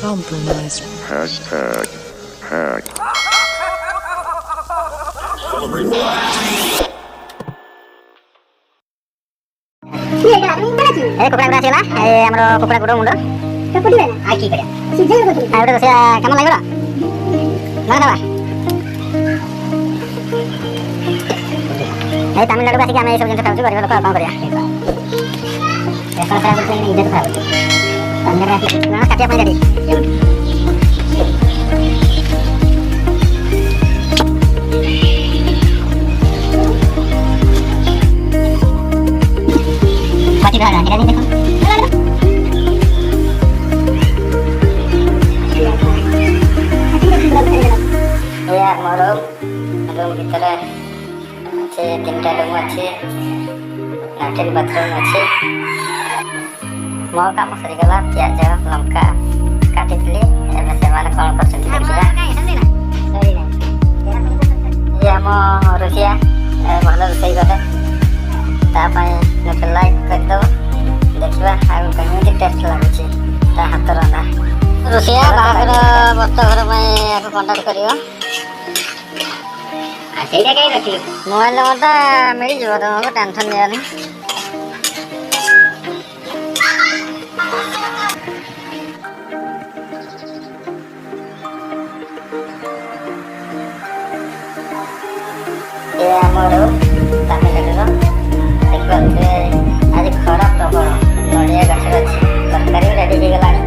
compromised. Hashtag hack. କୁକୁଡ଼ା ଗୁଡ଼ା ଆସିଗଲା ଆମର କୁକୁଡ଼ା ଗୋଡ଼ ମୁଣ୍ଡ ଆଉ ଗୋଟେ ରୋଷେଇଆ କାମ ଲାଗିବ ନା ଦେବା ଏଇ ତାମିଲନାଡୁକୁ ଆସିକି ଆମେ ଏଇସବୁ ଜିନିଷ ଖାଉଛୁ ଗରିବ ଲୋକ ଆଉ କ'ଣ କରିବା କାଟିବା ପାଇଁ ରେଡ଼ି ମୋର ରୁମ୍ ଭିତରେ ଅଛି 3ଟା ରୁମ୍ ଅଛି ଲାଟ୍ରିନ୍ ବାଥରୁମ୍ ଅଛି ମୋ କାମ ସରିଗଲା ପିଆଜ ଲଙ୍କା କାଟିଥିଲି ଏବେ ସେମାନେ କ'ଣ କରୁଛନ୍ତି ଦେଖିବା ଇଏ ଆମ ରୋଷିଆ ଭଲ ରୋଷେଇ କରେ ତା ପାଇଁ ଗୋଟେ ଲାଇକ୍ କରିଦେବ ଦେଖିବା ଆଉ କେମିତି ଟେଷ୍ଟ ଲାଗୁଛି ତା ହାତ ରନ୍ଧା ରୋଷିଆ ବାହାଘର ବ୍ରତଘର ପାଇଁ ଆକୁ କଣ୍ଟାକ୍ଟ କରିବ ସେଇଟା କାହିଁ ରଖିଲୁ ମୋବାଇଲ ନମ୍ବରଟା ମିଳିଯିବ ତମକୁ ଟେନସନ୍ ନିଅନି ଏ ଆମର ତାମିଲନାଡୁର ଦେଖିପାରୁଥିବେ ଆଜି ଖରା ପ୍ରବଳ ନଡ଼ିଆ ଗଛ ଅଛି ତରକାରୀ ରେଡ଼ି ହେଇଗଲାଣି